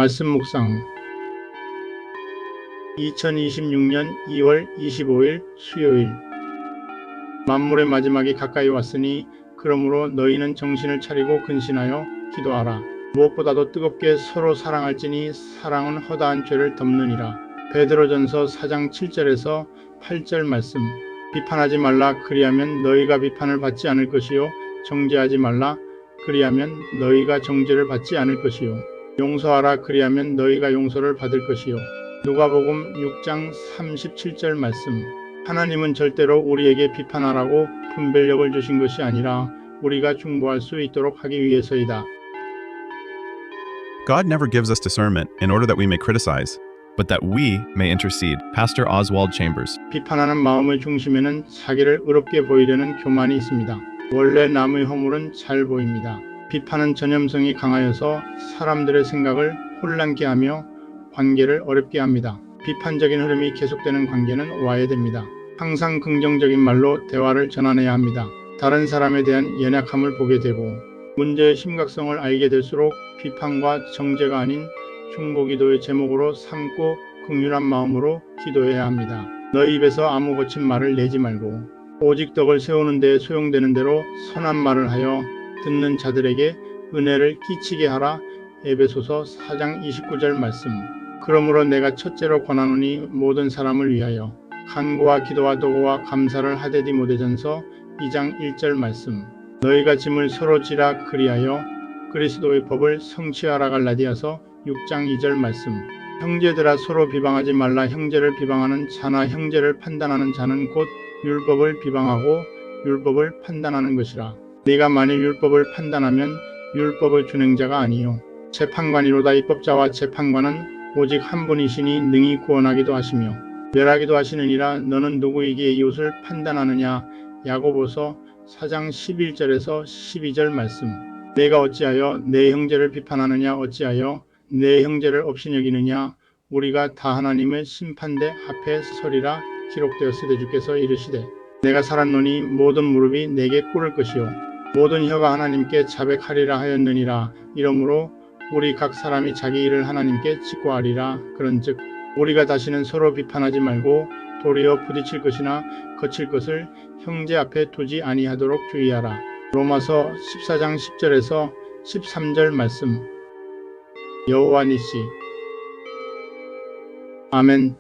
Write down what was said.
말씀 묵상 2026년 2월 25일 수요일 만물의 마지막이 가까이 왔으니 그러므로 너희는 정신을 차리고 근신하여 기도하라. 무엇보다도 뜨겁게 서로 사랑할지니 사랑은 허다한 죄를 덮느니라. 베드로전서 4장 7절에서 8절 말씀. 비판하지 말라. 그리하면 너희가 비판을 받지 않을 것이요. 정죄하지 말라. 그리하면 너희가 정죄를 받지 않을 것이요. 용서하라. 그리하면 너희가 용서를 받을 것이요. 누가복음 6장 37절 말씀. 하나님은 절대로 우리에게 비판하라고 분별력을 주신 것이 아니라 우리가 중보할 수 있도록 하기 위해서이다. God never gives us discernment in order that we may criticize, but that we may intercede. Pastor Oswald Chambers. 비판하는 마음의 중심에는 자기를 의롭게 보이려는 교만이 있습니다. 원래 남의 허물은 잘 보입니다. 비판은 전염성이 강하여서 사람들의 생각을 혼란케 하며 관계를 어렵게 합니다. 비판적인 흐름이 계속되는 관계는 와해됩니다. 항상 긍정적인 말로 대화를 전환해야 합니다. 다른 사람에 대한 연약함을 보게 되고 문제의 심각성을 알게 될수록 비판과 정죄가 아닌 중보기도의 제목으로 삼고 긍휼한 마음으로 기도해야 합니다. 너희 입에서 아무 거친 말을 내지 말고 오직 덕을 세우는 데 소용되는 대로 선한 말을 하여 듣는 자들에게 은혜를 끼치게 하라. 에베소서 4장 29절 말씀. 그러므로 내가 첫째로 권하노니 모든 사람을 위하여 간구와 기도와 도구와 감사를 하되 디모데전서 2장 1절 말씀. 너희가 짐을 서로 지라. 그리하여 그리스도의 법을 성취하라. 갈라디아서 6장 2절 말씀. 형제들아 서로 비방하지 말라. 형제를 비방하는 자나 형제를 판단하는 자는 곧 율법을 비방하고 율법을 판단하는 것이라. 네가 만일 율법을 판단하면 율법의 준행자가 아니요 재판관이로다. 입법자와 재판관은 오직 한 분이시니 능히 구원하기도 하시며 멸하기도 하시느니라. 너는 누구에게 이웃을 판단하느냐. 야고보서 4장 11절에서 12절 말씀. 내가 어찌하여 내 형제를 비판하느냐. 어찌하여 내 형제를 업신여기느냐. 우리가 다 하나님의 심판대 앞에 서리라. 기록되었으되 주께서 이르시되 내가 살았노니 모든 무릎이 내게 꿇을 것이요 모든 혀가 하나님께 자백하리라 하였느니라. 이러므로 우리 각 사람이 자기 일을 하나님께 직고하리라. 그런즉 우리가 다시는 서로 비판하지 말고 도리어 부딪힐 것이나 거칠 것을 형제 앞에 두지 아니하도록 주의하라. 로마서 14장 10절에서 13절 말씀. 여호와 니시. 아멘.